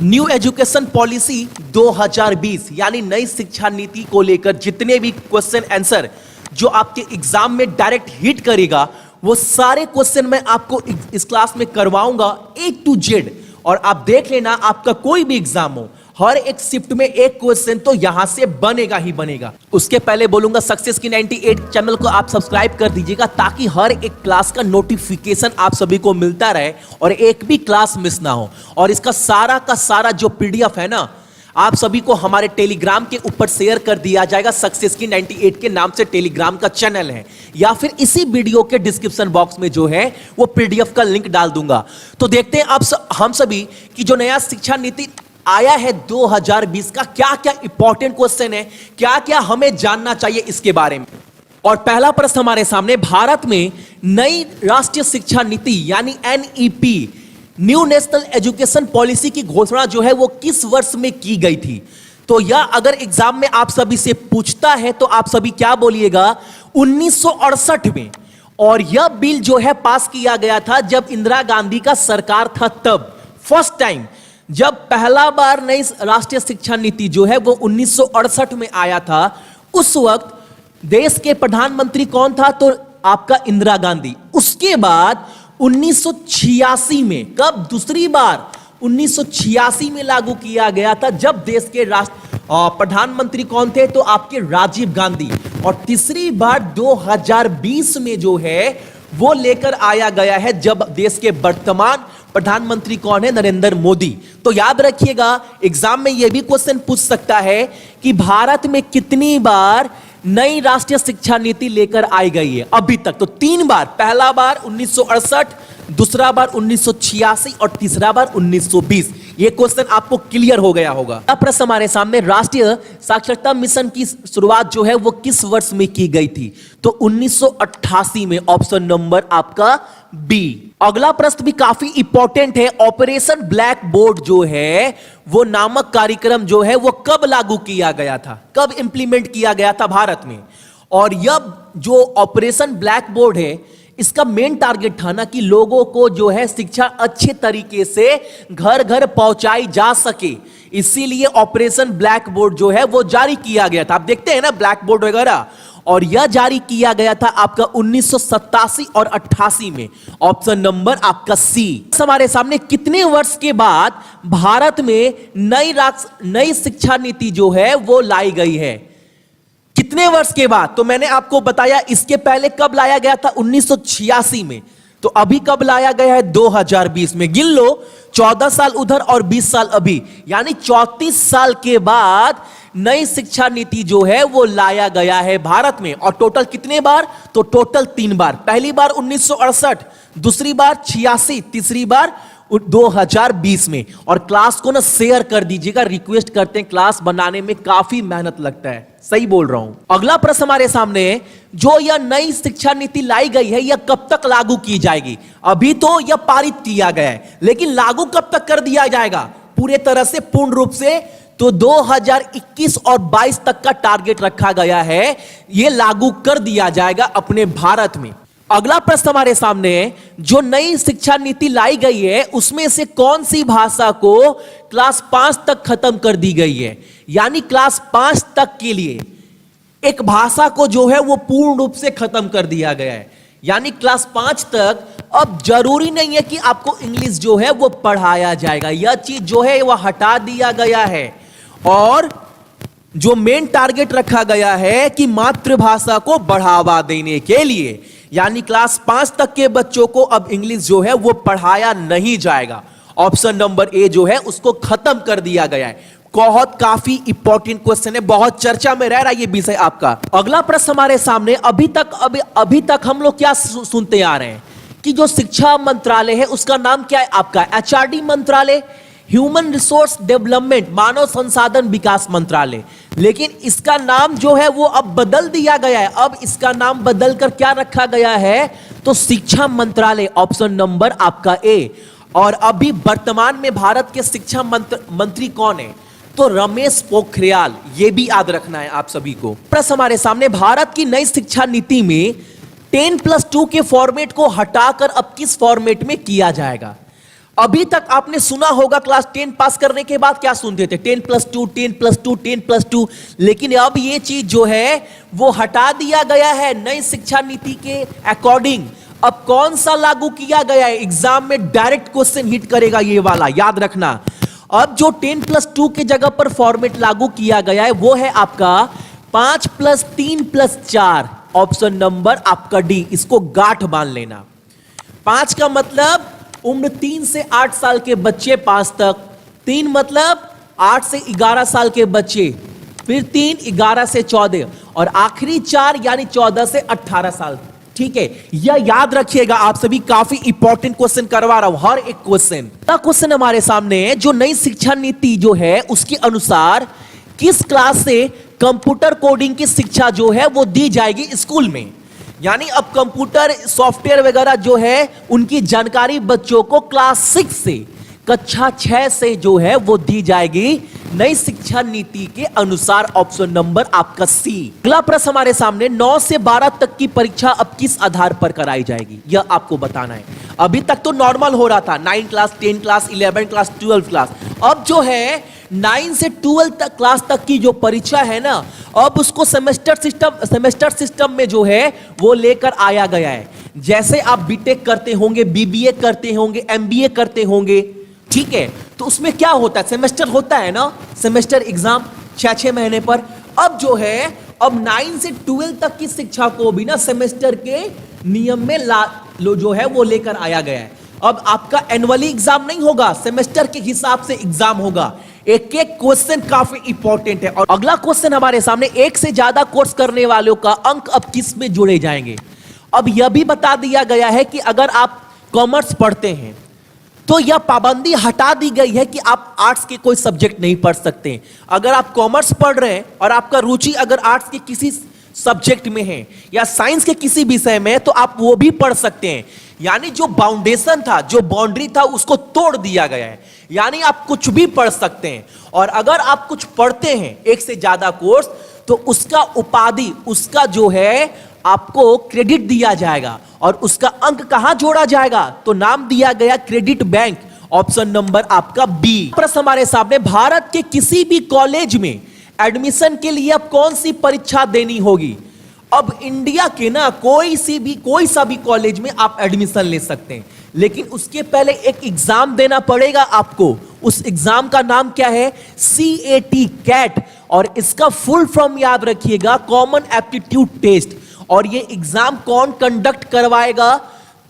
New education policy 2020 यानी नई शिक्षा नीति को लेकर जितने भी क्वेश्चन आंसर जो आपके एग्जाम में डायरेक्ट हिट करेगा वो सारे क्वेश्चन मैं आपको इस क्लास में करवाऊंगा A to Z। और आप देख लेना, आपका कोई भी एग्जाम हो, हर एक शिफ्ट में एक क्वेश्चन तो यहां से बनेगा ही बनेगा। उसके पहले बोलूंगा सक्सेस की 98 चैनल को आप सब्सक्राइब कर दीजिएगा ताकि हर एक क्लास का नोटिफिकेशन आप सभी को मिलता रहे और एक भी क्लास मिस ना हो। और इसका सारा का सारा जो पीडीएफ है ना, आप सभी को हमारे टेलीग्राम के ऊपर शेयर कर दिया जाएगा। सक्सेस की 98 के नाम से टेलीग्राम का चैनल है, या फिर इसी वीडियो के डिस्क्रिप्शन बॉक्स में जो है वो पीडीएफ का लिंक डाल दूंगा। तो देखते हैं हम सभी की जो नया शिक्षा नीति आया है 2020 का क्या क्या इंपॉर्टेंट क्वेश्चन है, क्या क्या हमें जानना चाहिए इसके बारे में। और पहला प्रश्न हमारे सामने, भारत में नई राष्ट्रीय शिक्षा नीति यानी NEP new national education policy की घोषणा जो है वो किस वर्ष में की गई थी। तो यह अगर एग्जाम में आप सभी से पूछता है तो आप सभी क्या बोलिएगा, 1968 में। और यह बिल जो है पास किया गया था जब इंदिरा गांधी का सरकार था, तब फर्स्ट टाइम जब पहला बार नई राष्ट्रीय शिक्षा नीति जो है वो 1968 में आया था। उस वक्त देश के प्रधानमंत्री कौन था, तो आपका इंदिरा गांधी। उसके बाद 1986 में, कब दूसरी बार 1986 में लागू किया गया था, जब देश के प्रधानमंत्री कौन थे, तो आपके राजीव गांधी। और तीसरी बार 2020 में जो है वो लेकर आया गया है जब देश के वर्तमान प्रधानमंत्री कौन है, नरेंद्र मोदी। तो याद रखिएगा, एग्जाम में यह भी क्वेश्चन पूछ सकता है कि भारत में कितनी बार नई राष्ट्रीय शिक्षा नीति लेकर आई गई है अभी तक। तो 3 बार, पहला बार 1968, दूसरा बार 1986 और तीसरा बार 1920। यह क्वेश्चन आपको क्लियर हो गया होगा। अब प्रश्न हमारे सामने, राष्ट्रीय साक्षरता मिशन की शुरुआत जो है वो किस वर्ष में की गई थी, तो 1988 में, ऑप्शन नंबर आपका बी। अगला प्रश्न भी काफी इंपॉर्टेंट है, ऑपरेशन ब्लैक बोर्ड जो है वो नामक कार्यक्रम जो है वो कब लागू किया गया था, कब इंप्लीमेंट किया गया था भारत में। और यह जो ऑपरेशन ब्लैक बोर्ड है इसका मेन टारगेट था ना कि लोगों को जो है शिक्षा अच्छे तरीके से घर घर पहुंचाई जा सके, इसीलिए ऑपरेशन ब्लैक बोर्ड जो है वो जारी किया गया था। आप देखते हैं ना ब्लैक बोर्ड वगैरह, और यह जारी किया गया था आपका 1987 और 88 में, ऑप्शन नंबर आपका सी। हमारे सामने कितने वर्ष के बाद भारत में नई शिक्षा नीति जो है वो लाई गई है, कितने वर्ष के बाद? तो मैंने आपको बताया इसके पहले कब लाया गया था, 1986 में। तो अभी कब लाया गया है, 2020 में। गिन लो, 14 साल उधर और 20 साल अभी, यानी 34 साल के बाद नई शिक्षा नीति जो है वो लाया गया है भारत में। और टोटल कितने बार, तो टोटल 3 बार। पहली बार 1968, दूसरी बार 86, तीसरी बार 2020 में। और क्लास को ना शेयर कर दीजिएगा, रिक्वेस्ट करते हैं, क्लास बनाने में काफी मेहनत लगता है। सही बोल रहा हूं। अगला प्रश्न हमारे सामने, जो यह नई शिक्षा नीति लाई गई है यह कब तक लागू की जाएगी। अभी तो यह पारित किया गया है, लेकिन लागू कब तक कर दिया जाएगा पूरे तरह से, पूर्ण रूप से, तो 2021 और 22 तक का टारगेट रखा गया है, यह लागू कर दिया जाएगा अपने भारत में। अगला प्रश्न हमारे सामने है, जो नई शिक्षा नीति लाई गई है उसमें से कौन सी भाषा को क्लास 5 तक खत्म कर दी गई है, यानी क्लास 5 तक के लिए एक भाषा को जो है वो पूर्ण रूप से खत्म कर दिया गया है। यानी क्लास 5 तक अब जरूरी नहीं है कि आपको इंग्लिश जो है वो पढ़ाया जाएगा, यह चीज जो है वह हटा दिया गया है। और जो मेन टारगेट रखा गया है कि मातृभाषा को बढ़ावा देने के लिए, यानी क्लास 5 तक के बच्चों को अब इंग्लिश जो है वो पढ़ाया नहीं जाएगा। ऑप्शन नंबर ए जो है उसको खत्म कर दिया गया है। बहुत काफी इंपॉर्टेंट क्वेश्चन है, बहुत चर्चा में रह रहा है ये विषय आपका। अगला प्रश्न हमारे सामने, अभी तक हम लोग क्या सुनते आ रहे हैं कि जो शिक्षा मंत्रालय है उसका नाम क्या है आपका, HRD मंत्रालय, ह्यूमन रिसोर्स डेवलपमेंट, मानव संसाधन विकास मंत्रालय। लेकिन इसका नाम जो है वो अब बदल दिया गया है। अब इसका नाम बदलकर क्या रखा गया है, तो शिक्षा मंत्रालय, ऑप्शन नंबर आपका ए। और अभी वर्तमान में भारत के शिक्षा मंत्री कौन है, तो रमेश पोखरियाल। ये भी याद रखना है आप सभी को। प्रश्न हमारे सामने, भारत की नई शिक्षा नीति में 10+2 के फॉर्मेट को हटाकर अब किस फॉर्मेट में किया जाएगा। अभी तक आपने सुना होगा क्लास 10 पास करने के बाद क्या सुनते थे, 10+2 10+2 10+2, लेकिन अब ये चीज जो है वो हटा दिया गया है नई शिक्षा नीति के अकॉर्डिंग। अब कौन सा लागू किया गया है, एग्जाम में डायरेक्ट क्वेश्चन हिट करेगा ये वाला, याद रखना। अब जो 10+2 के जगह पर फॉर्मेट लागू किया गया है वो है आपका 5+3+4, ऑप्शन नंबर आपका डी, इसको गांठ बांध लेना। 5 का मतलब उम्र 3 से 8 साल के बच्चे 5 तक, 3 मतलब 8 से 11 साल के बच्चे, फिर 3 11 से 14, और आखिरी 4 यानी 14 से 18 साल। ठीक है, यह याद रखिएगा, आप सभी काफी इंपॉर्टेंट क्वेश्चन करवा रहा हूं, हर एक क्वेश्चन हमारे सामने है। जो नई शिक्षा नीति जो है उसके अनुसार किस क्लास से कंप्यूटर कोडिंग की शिक्षा जो है वो दी जाएगी स्कूल में, यानी अब कंप्यूटर सॉफ्टवेयर वगैरह जो है उनकी जानकारी बच्चों को क्लास 6 से, कक्षा 6 से जो है वो दी जाएगी नई शिक्षा नीति के अनुसार, ऑप्शन नंबर आपका सी। अगला प्रश्न हमारे सामने, 9 से 12 तक की परीक्षा अब किस आधार पर कराई जाएगी, यह आपको बताना है। अभी तक तो नॉर्मल हो रहा था, 9 क्लास 10 क्लास 11 क्लास 12 क्लास, अब जो है 9 से 12 तक क्लास तक की जो परीक्षा है ना, अब उसको सेमेस्टर सिस्टम में जो है वो लेकर आया गया है। जैसे आप बीटेक करते होंगे, बीबीए करते होंगे, एमबीए करते होंगे, ठीक है, तो उसमें क्या होता है, सेमेस्टर होता है ना, सेमेस्टर एग्जाम 6-6 महीने पर। अब जो है अब 9 से 12 तक की शिक्षा को भी ना सेमेस्टर के नियम में जो है वो लेकर आया गया है। अब आपका एनुअली एग्जाम नहीं होगा, सेमेस्टर के हिसाब से एग्जाम होगा। एक एक क्वेश्चन काफी इंपॉर्टेंट है। और अगला क्वेश्चन हमारे सामने, एक से ज्यादा कोर्स करने वालों का अंक अब किस में जोड़े जाएंगे। अब यह भी बता दिया गया है कि अगर आप कॉमर्स पढ़ते हैं तो यह पाबंदी हटा दी गई है कि आप आर्ट्स के कोई सब्जेक्ट नहीं पढ़ सकते। अगर आप कॉमर्स पढ़ रहे हैं और आपका रुचि अगर आर्ट्स के किसी सब्जेक्ट में है या साइंस के किसी विषय में, तो आप वो भी पढ़ सकते हैं। यानी जो बाउंडेशन था, जो बाउंड्री था, उसको तोड़ दिया गया है, यानी आप कुछ भी पढ़ सकते हैं। और अगर आप कुछ पढ़ते हैं एक से ज्यादा कोर्स, तो उसका उपाधि, उसका जो है आपको क्रेडिट दिया जाएगा, और उसका अंक कहां जोड़ा जाएगा, तो नाम दिया गया क्रेडिट बैंक, ऑप्शन नंबर आपका बी। प्रश्न हमारे सामने, भारत के किसी भी कॉलेज में एडमिशन के लिए अब कौन सी परीक्षा देनी होगी। अब इंडिया के ना कोई सा भी कॉलेज में आप एडमिशन ले सकते हैं, लेकिन उसके पहले एक एग्जाम देना पड़ेगा आपको। उस एग्जाम का नाम क्या है, CAT कैट, और इसका फुल फॉर्म याद रखिएगा, कॉमन एप्टीट्यूड टेस्ट। और ये एग्जाम कौन कंडक्ट करवाएगा,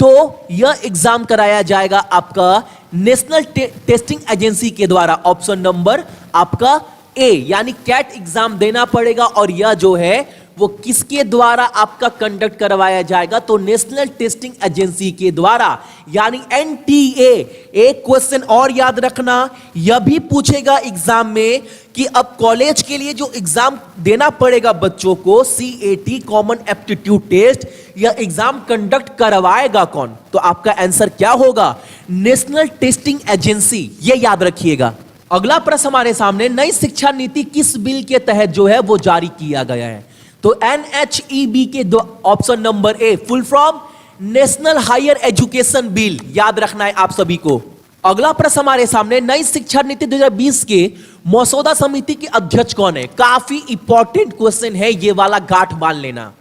तो यह एग्जाम कराया जाएगा आपका नेशनल टेस्टिंग एजेंसी के द्वारा, ऑप्शन नंबर आपका ए, यानी कैट एग्जाम देना पड़ेगा। और यह जो है वो किसके द्वारा आपका कंडक्ट करवाया जाएगा, तो नेशनल टेस्टिंग एजेंसी के द्वारा, यानी NTA। एक क्वेश्चन और याद रखना, यह भी पूछेगा एग्जाम में कि अब कॉलेज के लिए जो एग्जाम देना पड़ेगा बच्चों को, CAT कॉमन एप्टीट्यूड टेस्ट, यह एग्जाम कंडक्ट करवाएगा कौन, तो आपका आंसर क्या होगा, नेशनल टेस्टिंग एजेंसी, यह याद रखिएगा। अगला प्रश्न हमारे सामने, नई शिक्षा नीति किस बिल के तहत जो है वो जारी किया गया है, तो NHEB के दो, option number A, full form national higher education bill, याद रखना है आप सभी को। अगला प्रश्न हमारे सामने, नई शिक्षा नीति 2020 के मसौदा समिति के अध्यक्ष कौन है। काफी इंपॉर्टेंट क्वेश्चन है ये वाला, गांठ बांध लेना,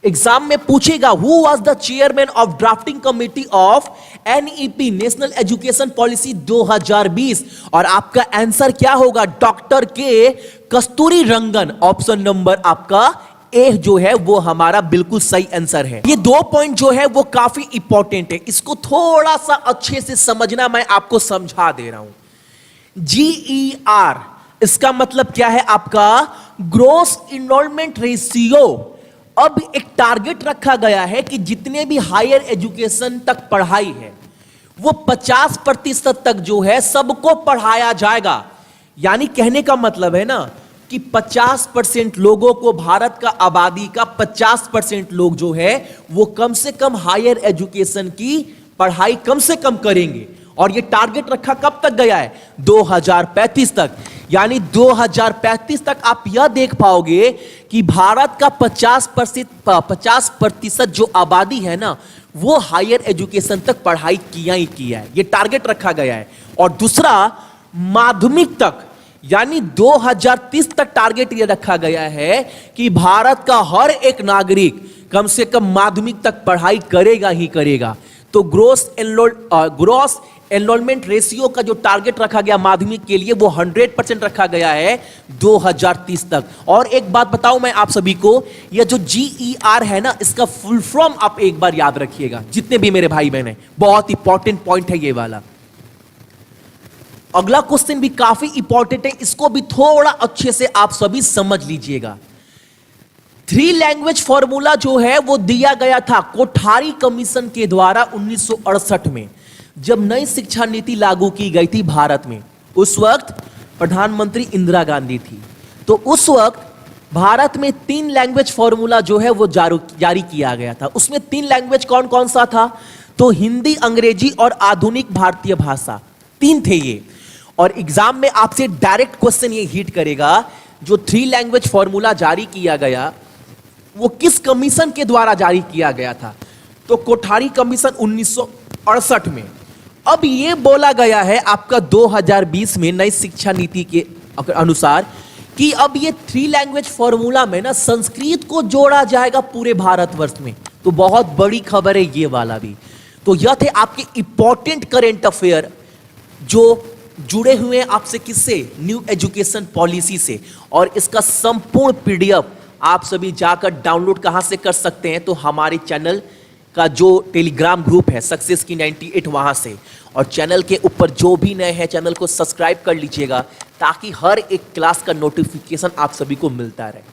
एग्जाम में पूछेगा। Who was the chairman of drafting committee of NEP national education policy 2020, और आपका आंसर क्या होगा, डॉक्टर के कस्तूरी रंगन, ऑप्शन नंबर आपका ए जो है वो हमारा बिल्कुल सही आंसर है। ये 2 पॉइंट जो है वो काफी इंपॉर्टेंट है, इसको थोड़ा सा अच्छे से समझना, मैं आपको समझा दे रहा हूं। GER इसका मतलब क्या है आपका, ग्रोस इनरोलमेंट रेशियो। अब एक टारगेट रखा गया है कि जितने भी हायर एजुकेशन तक पढ़ाई है वो 50% तक जो है सबको पढ़ाया जाएगा। यानी कहने का मतलब है ना कि 50% लोगों को, भारत का आबादी का 50% लोग जो है वो कम से कम हायर एजुकेशन की पढ़ाई कम से कम करेंगे। और ये टारगेट रखा कब तक गया है, 2035 तक। यानी 2035 तक आप यह देख पाओगे कि भारत का 50% जो आबादी है ना वो हायर एजुकेशन तक पढ़ाई किया ही किया है, ये टारगेट रखा गया है। और दूसरा, माध्यमिक तक यानी 2030 तक टारगेट ये रखा गया है कि भारत का हर एक नागरिक कम से कम माध्यमिक तक पढ़ाई करेगा ही करेगा। तो ग्रोस एनरोलमेंट रेशियो का जो टारगेट रखा गया माध्यमिक के लिए वो 100% रखा गया है 2030 तक। और एक बात बताऊं मैं आप सभी को, ये जो GER है ना, इसका फुल फॉर्म आप एक बार याद रखिएगा, जितने भी मेरे भाई बहन हैं, बहुत इंपॉर्टेंट पॉइंट है ये वाला। अगला क्वेश्चन भी काफी इंपॉर्टेंट है, इसको भी थोड़ा अच्छे से आप सभी समझ लीजिएगा। 3 लैंग्वेज फॉर्मूला जो है वो दिया गया था कोठारी कमीशन के द्वारा 1968 में, जब नई शिक्षा नीति लागू की गई थी भारत में। उस वक्त प्रधानमंत्री इंदिरा गांधी थी। तो उस वक्त भारत में 3 लैंग्वेज फॉर्मूला जो है वो जारी किया गया था। उसमें 3 लैंग्वेज कौन कौन सा था? तो हिंदी, अंग्रेजी और आधुनिक भारतीय भाषा, 3 थे ये। और एग्जाम में आपसे डायरेक्ट क्वेश्चन ये हिट करेगा, जो 3 लैंग्वेज फॉर्मूला जारी किया गया वो किस कमीशन के द्वारा जारी किया गया था? तो कोठारी कमीशन 1968 में। अब ये बोला गया है आपका 2020 में नई शिक्षा नीति के अनुसार कि अब ये 3 लैंग्वेज फॉर्मूला में ना संस्कृत को जोड़ा जाएगा पूरे भारतवर्ष में। तो बहुत बड़ी खबर है ये वाला भी। तो यह थे आपके इंपॉर्टेंट करेंट अफेयर जो जुड़े हुए हैं आपसे किससे? न्यू एजुकेशन पॉलिसी से। और इसका संपूर्ण PDF आप सभी जाकर डाउनलोड कहां से कर सकते हैं? तो हमारे चैनल का जो टेलीग्राम ग्रुप है सक्सेस की 98 वहां से। और चैनल के ऊपर जो भी नए हैं चैनल को सब्सक्राइब कर लीजिएगा ताकि हर एक क्लास का नोटिफिकेशन आप सभी को मिलता रहे।